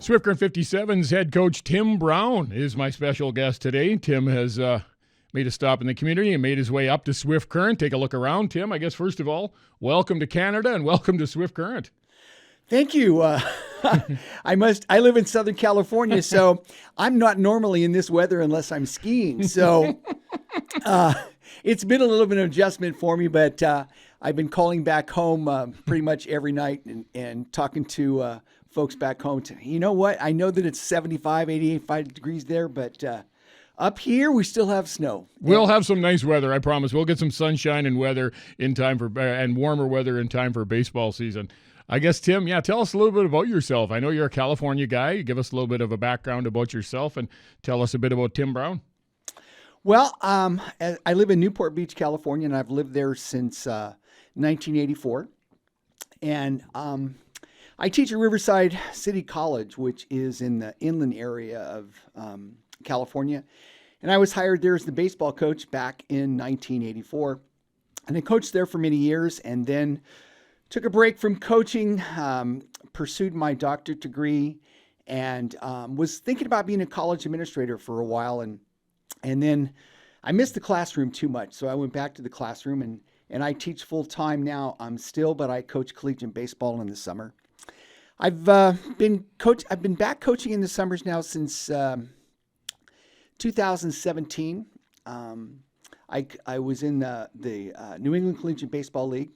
SwiftCurrent 57's head coach Tim Brown is my special guest today. Tim has made a stop in the community and made his way up to SwiftCurrent. Take a look around, Tim. I guess, first of all, welcome to Canada and welcome to SwiftCurrent. Thank you. I live in Southern California, so I'm not normally in this weather unless I'm skiing. So it's been a little bit of an adjustment for me, but I've been calling back home pretty much every night and talking to folks back home. You know what? I know that it's 75, 85 degrees there, but up here we still have snow. We'll have some nice weather, I promise. We'll get some sunshine and weather in time for and warmer weather in time for baseball season. I guess, Tim, tell us a little bit about yourself. I know you're a California guy. Give us a little bit of a background about yourself and tell us a bit about Tim Brown. Well, I live in Newport Beach, California, and I've lived there since 1984. And I teach at Riverside City College, which is in the inland area of California. And I was hired there as the baseball coach back in 1984. And I coached there for many years and then took a break from coaching, pursued my doctorate degree, and was thinking about being a college administrator for a while. And then I missed the classroom too much. So I went back to the classroom and I teach full time now. But I coach collegiate baseball in the summer. I've been back coaching in the summers now since 2017. I was in the New England Collegiate Baseball League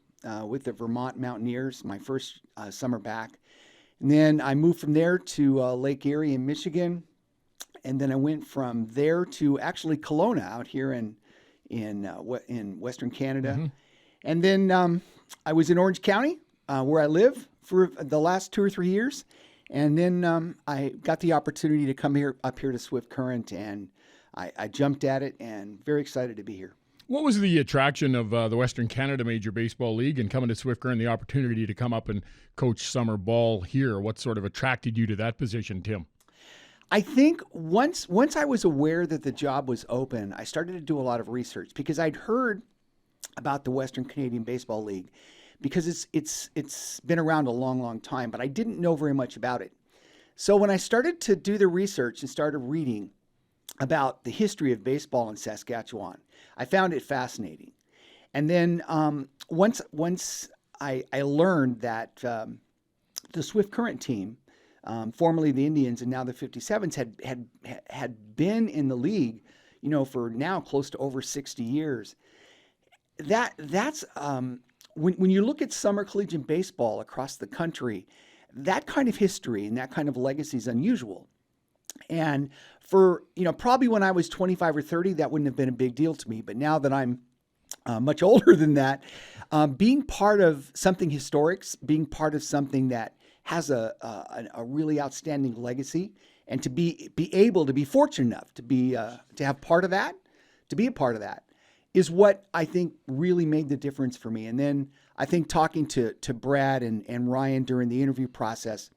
with the Vermont Mountaineers, my first summer back. And then I moved from there to Lake Erie in Michigan. And then I went from there to actually Kelowna out here in Western Canada. Mm-hmm. And then I was in Orange County where I live for the last 2 or 3 years. And then I got the opportunity to come up here to SwiftCurrent, and I jumped at it and very excited to be here. What was the attraction of the Western Canada Major Baseball League and coming to SwiftCurrent, the opportunity to come up and coach summer ball here? What sort of attracted you to that position, Tim? I think once I was aware that the job was open, I started to do a lot of research because I'd heard about the Western Canadian Baseball League because it's been around a long, long time, but I didn't know very much about it. So when I started to do the research and started reading about the history of baseball in Saskatchewan, I found it fascinating. And then once I learned that the SwiftCurrent team, formerly the Indians and now the 57's, had been in the league, for now close to over 60 years. That's when you look at summer collegiate baseball across the country, that kind of history and that kind of legacy is unusual. And for, probably when I was 25 or 30, that wouldn't have been a big deal to me. But now that I'm much older than that, being part of something historic, being part of something that has a really outstanding legacy, and to be able to be fortunate enough to have part of that, to be a part of that, is what I think really made the difference for me. And then I think talking to Brad and Ryan during the interview process,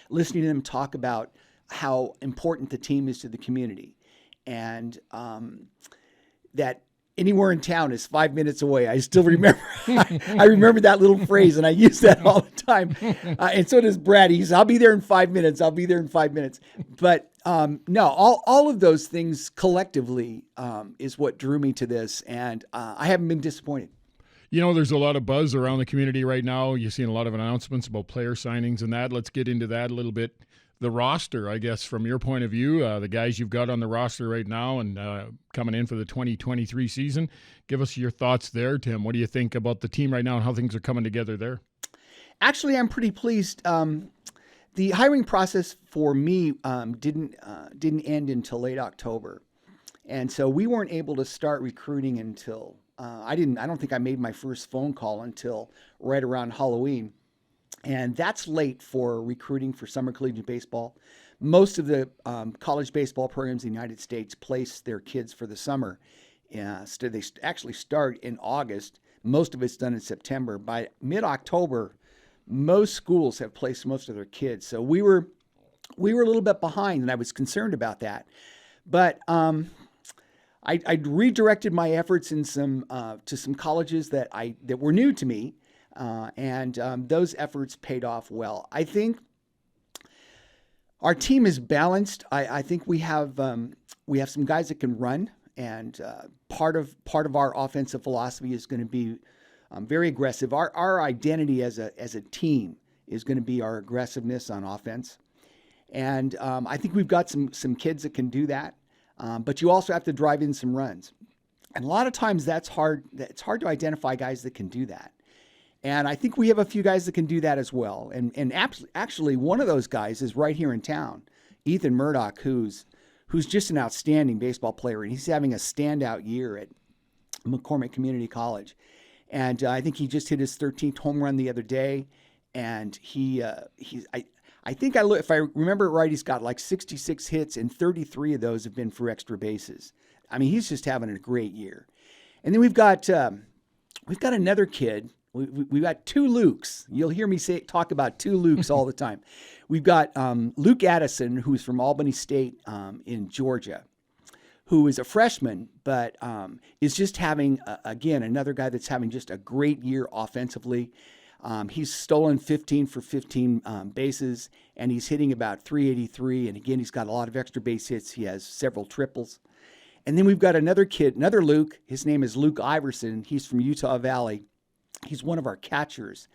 listening to them talk about how important the team is to the community, and that anywhere in town is 5 minutes away. I still remember, I remember that little phrase, and I use that all the time. And so does Brad. He says, I'll be there in 5 minutes. I'll be there in 5 minutes. But no, all of those things collectively is what drew me to this. And I haven't been disappointed. There's a lot of buzz around the community right now. You're seeing a lot of announcements about player signings and that. Let's get into that a little bit. The roster, I guess, from your point of view, the guys you've got on the roster right now and coming in for the 2023 season. Give us your thoughts there, Tim. What do you think about the team right now and how things are coming together there? Actually, I'm pretty pleased. The hiring process for me didn't end until late October. And so we weren't able to start recruiting until I don't think I made my first phone call until right around Halloween. And that's late for recruiting for summer collegiate baseball. Most of the college baseball programs in the United States place their kids for the summer. So they actually start in August. Most of it's done in September. By mid-October, most schools have placed most of their kids. So we were a little bit behind, and I was concerned about that. But I redirected my efforts in to some colleges that were new to me. And those efforts paid off well. I think Our team is balanced. I think we have some guys that can run, and part of our offensive philosophy is going to be very aggressive. Our identity as a team is going to be our aggressiveness on offense, and I think we've got some kids that can do that. But you also have to drive in some runs, and a lot of times that's hard. It's hard to identify guys that can do that. And I think we have a few guys that can do that as well. And actually, one of those guys is right here in town, Ethan Murdoch, who's just an outstanding baseball player, and he's having a standout year at McCormick Community College. And I think he just hit his 13th home run the other day. And I think if I remember right, he's got like 66 hits, and 33 of those have been for extra bases. I mean, he's just having a great year. And then we've got another kid. We've got two Lukes. You'll hear me talk about two Lukes all the time. We've got Luke Addison, who's from Albany State in Georgia, who is a freshman, but is just having, again, another guy that's having just a great year offensively. He's stolen 15 for 15 bases, and he's hitting about 383. And again, he's got a lot of extra base hits. He has several triples. And then we've got another kid, another Luke. His name is Luke Iverson. He's from Utah Valley. He's one of our catchers,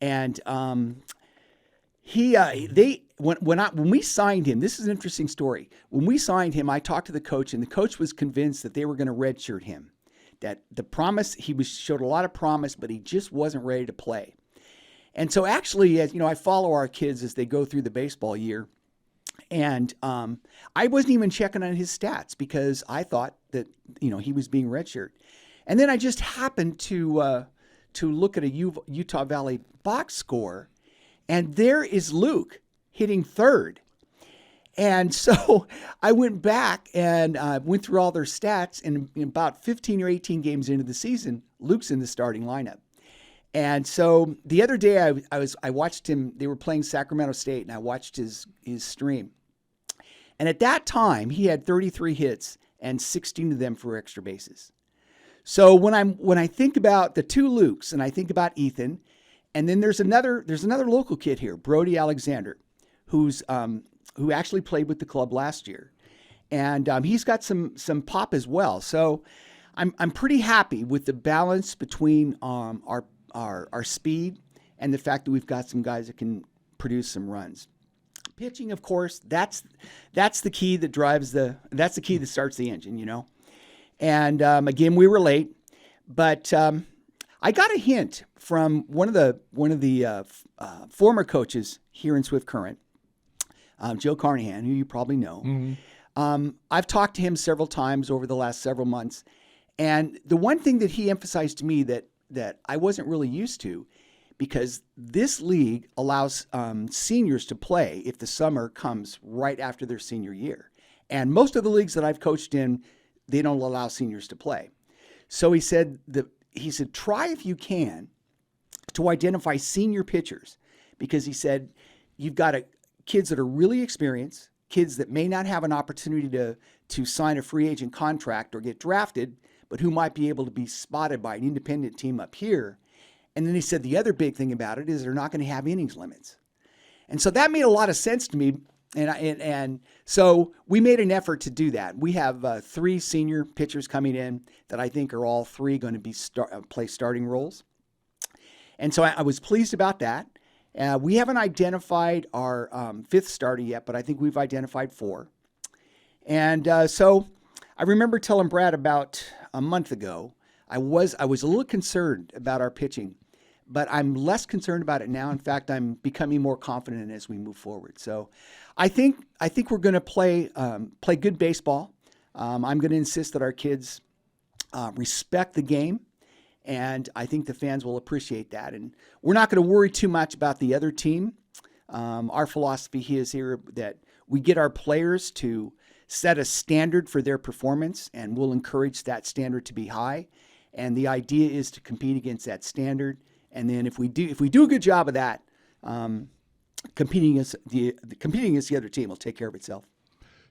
and when we signed him, this is an interesting story. When we signed him, I talked to the coach, and the coach was convinced that they were going to redshirt him. That the promise, showed a lot of promise, but he just wasn't ready to play. And so, actually, as you know, I follow our kids as they go through the baseball year, and I wasn't even checking on his stats because I thought that he was being redshirted. And then I just happened to look at a Utah Valley box score, and there is Luke hitting third. And so I went back and went through all their stats, and in about 15 or 18 games into the season, Luke's in the starting lineup. And so the other day I watched him. They were playing Sacramento State, and I watched his stream. And at that time, he had 33 hits, and 16 of them for extra bases. So when I think about the two Lukes, and I think about Ethan, and then there's another local kid here, Brody Alexander, who actually played with the club last year, and he's got some pop as well. So I'm pretty happy with the balance between our speed and the fact that we've got some guys that can produce some runs. Pitching, of course, that's the key that starts the engine, And again, we were late, but I got a hint from one of the former coaches here in Swift Current, Joe Carnahan, who you probably know. Mm-hmm. I've talked to him several times over the last several months, and the one thing that he emphasized to me that I wasn't really used to, because this league allows seniors to play if the summer comes right after their senior year, and most of the leagues that I've coached in, they don't allow seniors to play. So he said, try if you can to identify senior pitchers, because he said, you've got kids that are really experienced, kids that may not have an opportunity to sign a free agent contract or get drafted, but who might be able to be spotted by an independent team up here. And then he said the other big thing about it is they're not going to have innings limits. And so that made a lot of sense to me. And so we made an effort to do that. We have 3 senior pitchers coming in that I think are all 3 going to be play starting roles. And so I was pleased about that. We haven't identified our 5th starter yet, but I think we've identified 4. And so I remember telling Brad about a month ago, I was a little concerned about our pitching, but I'm less concerned about it now. In fact, I'm becoming more confident as we move forward. So I think we're going to play good baseball. I'm going to insist that our kids respect the game, and I think the fans will appreciate that. And we're not going to worry too much about the other team. Our philosophy is here that we get our players to set a standard for their performance, and we'll encourage that standard to be high. And the idea is to compete against that standard. And then if we do a good job of that, competing against the other team will take care of itself.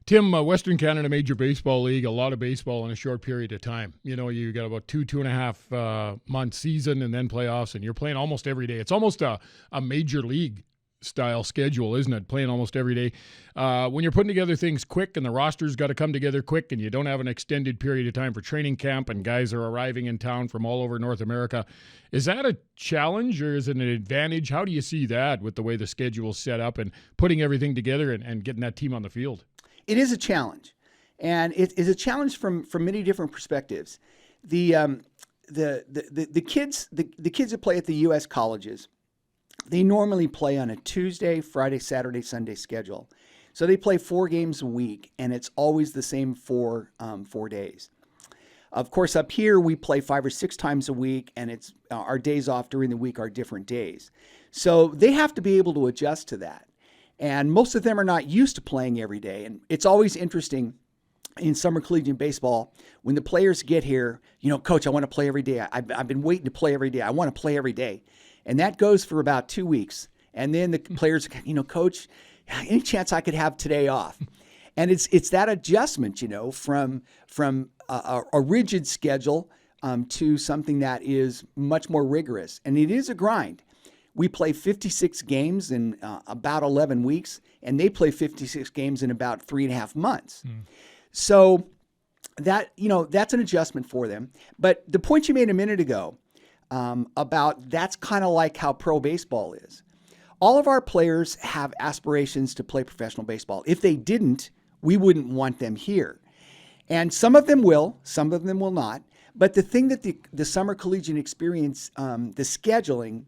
Tim, Western Canada Major Baseball League, a lot of baseball in a short period of time. You got about 2.5 month season and then playoffs, and you're playing almost every day. It's almost a major league style schedule, isn't it? Playing almost every day. When you're putting together things quick and the roster's got to come together quick and you don't have an extended period of time for training camp and guys are arriving in town from all over North America, is that a challenge or is it an advantage? How do you see that with the way the schedule's set up and putting everything together and getting that team on the field? It is a challenge, and it is a challenge from many different perspectives. The kids that play at the U.S. colleges, they normally play on a Tuesday, Friday, Saturday, Sunday schedule. So they play 4 games a week, and it's always the same 4 days. Of course, up here we play 5 or 6 times a week, and it's our days off during the week are different days. So they have to be able to adjust to that. And most of them are not used to playing every day. And it's always interesting in summer collegiate baseball when the players get here, Coach, I want to play every day. I've been waiting to play every day. I want to play every day. And that goes for about 2 weeks. And then the players, Coach, any chance I could have today off? And it's that adjustment, from a rigid schedule to something that is much more rigorous. And it is a grind. We play 56 games in about 11 weeks, and they play 56 games in about 3.5 months. So that, that's an adjustment for them. But the point you made a minute ago about that's kind of like how pro baseball is. All of our players have aspirations to play professional baseball. If they didn't, we wouldn't want them here. And some of them will, some of them will not. But the thing that the summer collegiate experience, the scheduling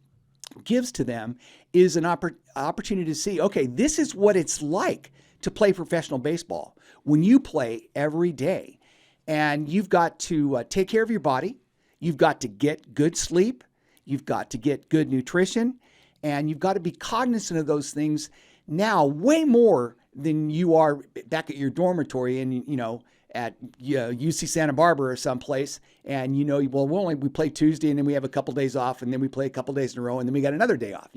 gives to them is an opportunity to see, okay, this is what it's like to play professional baseball when you play every day. And you've got to take care of your body. You've got to get good sleep. You've got to get good nutrition. And you've got to be cognizant of those things now way more than you are back at your dormitory and, at UC Santa Barbara or someplace. And, we play Tuesday and then we have a couple days off and then we play a couple days in a row and then we got another day off,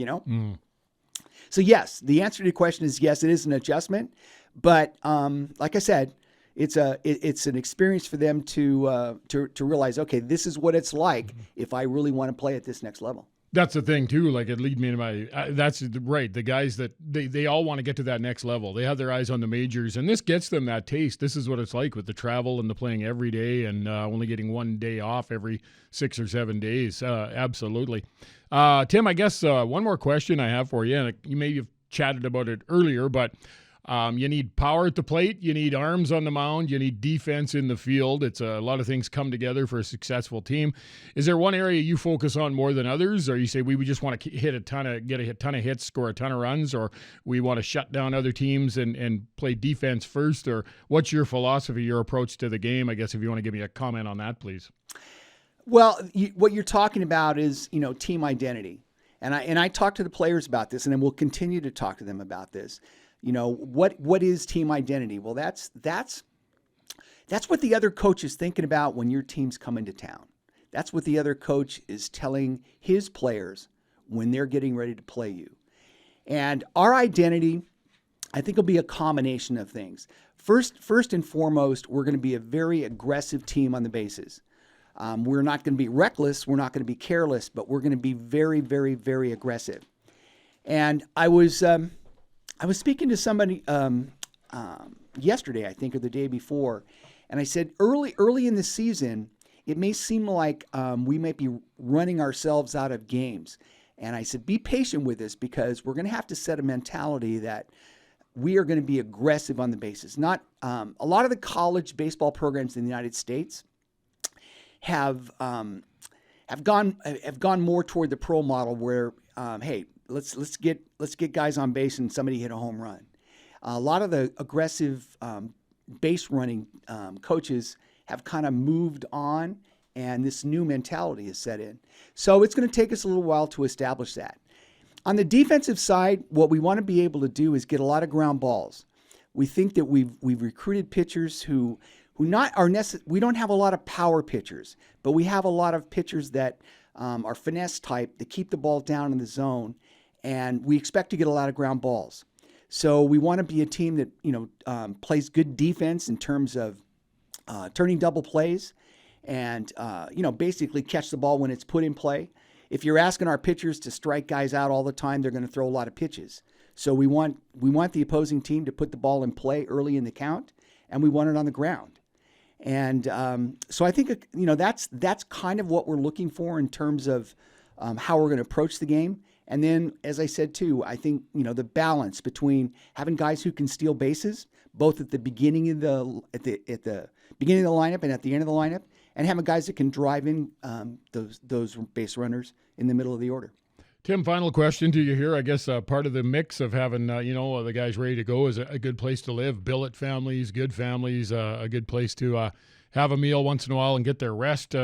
So yes, the answer to your question is yes, it is an adjustment. But like I said, it's an experience for them to realize, okay, this is what it's like if I really want to play at this next level. That's the thing too. Like it lead me to my. That's right. The guys that they all want to get to that next level. They have their eyes on the majors, and this gets them that taste. This is what it's like with the travel and the playing every day, and only getting 1 day off every 6 or 7 days. Absolutely, Tim. I guess one more question I have for you, and you may have chatted about it earlier, but. You need power at the plate. You need arms on the mound. You need defense in the field. It's a lot of things come together for a successful team. Is there one area you focus on more than others, or you say we just want to get a ton of hits, score a ton of runs, or we want to shut down other teams and play defense first? Or what's your philosophy, your approach to the game? I guess if you want to give me a comment on that, please. Well, what you're talking about is team identity, and I talk to the players about this, and then we'll continue to talk to them about this. What is team identity? Well, that's what the other coach is thinking about when your team's coming to town. That's what the other coach is telling his players when they're getting ready to play you. And our identity, I think, will be a combination of things. First and foremost, we're going to be a very aggressive team on the bases. We're not going to be reckless. We're not going to be careless, but we're going to be very, very, very aggressive. And I was speaking to somebody yesterday, I think, or the day before, and I said early in the season, it may seem like we might be running ourselves out of games. And I said, be patient with us because we're going to have to set a mentality that we are going to be aggressive on the bases. Not a lot of the college baseball programs in the United States have gone more toward the pro model where, hey, let's get guys on base and somebody hit a home run. A lot of the aggressive base running coaches have kind of moved on, and this new mentality is set in. So it's going to take us a little while to establish that. On the defensive side, what we want to be able to do is get a lot of ground balls. We think that we've recruited pitchers who not are we don't have a lot of power pitchers, but we have a lot of pitchers that are finesse type that keep the ball down in the zone, and we expect to get a lot of ground balls. So we want to be a team that plays good defense in terms of turning double plays and basically catch the ball when it's put in play. if you're asking our pitchers to strike guys out all the time, they're going to throw a lot of pitches. So we want the opposing team to put the ball in play early in the count, and we want it on the ground. And so I think that's kind of what we're looking for in terms of how we're going to approach the game. And then, as I said too, I think the balance between having guys who can steal bases, both at the beginning of the beginning of the lineup and at the end of the lineup, and having guys that can drive in those base runners in the middle of the order. Tim, final question to you here. I guess part of the mix of having, the guys ready to go is a good place to live. Billet families, good families, a good place to have a meal once in a while and get their rest.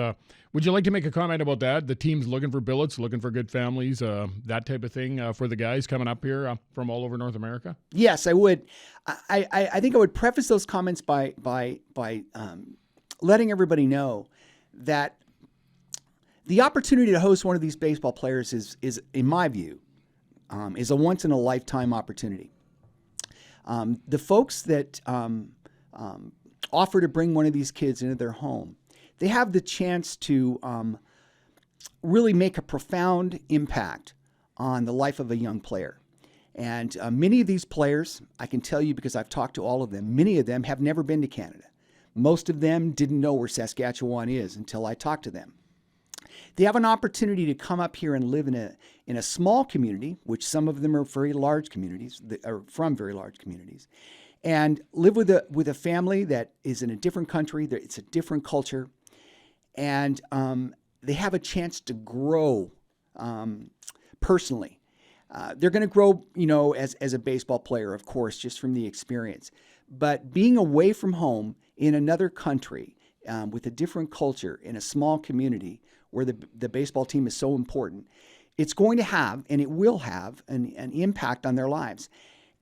Would you like to make a comment about that? The team's looking for billets, looking for good families, that type of thing for the guys coming up here from all over North America? Yes, I would. I think I would preface those comments by letting everybody know that the opportunity to host one of these baseball players is in my view, is a once-in-a-lifetime opportunity. The folks that offer to bring one of these kids into their home, they have the chance to really make a profound impact on the life of a young player. And many of these players, I can tell you because I've talked to all of them, many of them have never been to Canada. Most of them didn't know where Saskatchewan is until I talked to them. They have an opportunity to come up here and live in a small community, which some of them are very large communities, are from very large communities, and live with a family that is in a different country. It's a different culture, and they have a chance to grow personally. They're going to grow, as a baseball player, of course, just from the experience. But being away from home in another country with a different culture in a small community where the baseball team is so important, it's going to have, and it will have, an impact on their lives.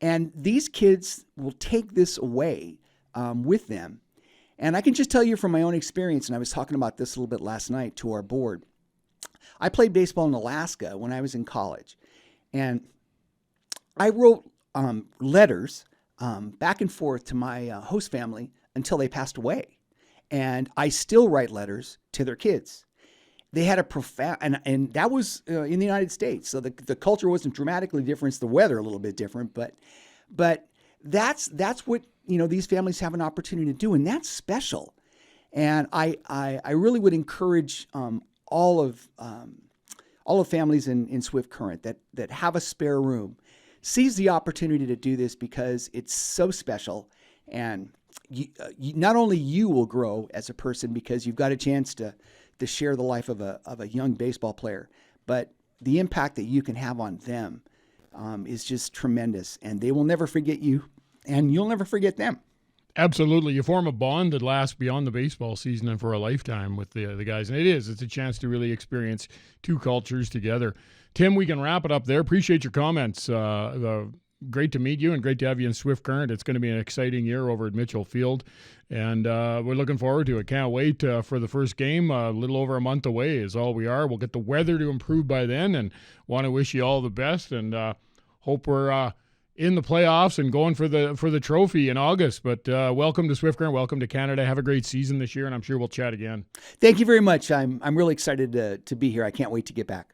And these kids will take this away with them. And I can just tell you from my own experience, and I was talking about this a little bit last night to our board. I played baseball in Alaska when I was in college. And I wrote letters back and forth to my host family until they passed away. And I still write letters to their kids. They had a profound, and that was in the United States. So the culture wasn't dramatically different. It's the weather a little bit different, but that's what these families have an opportunity to do, and that's special. And I really would encourage all of families in Swift Current that have a spare room, seize the opportunity to do this because it's so special, and not only you will grow as a person because you've got a chance to share the life of a young baseball player, but the impact that you can have on them is just tremendous, and they will never forget you, and you'll never forget them. Absolutely. You form a bond that lasts beyond the baseball season and for a lifetime with the guys, and it's a chance to really experience two cultures together. Tim, we can wrap it up there. Appreciate your comments. Great to meet you and great to have you in Swift Current. It's going to be an exciting year over at Mitchell Field, and we're looking forward to it. Can't wait for the first game. A little over a month away is all we are. We'll get the weather to improve by then, and want to wish you all the best, and hope we're in the playoffs and going for the trophy in August. But welcome to Swift Current. Welcome to Canada. Have a great season this year, and I'm sure we'll chat again. Thank you very much. I'm really excited to be here. I can't wait to get back.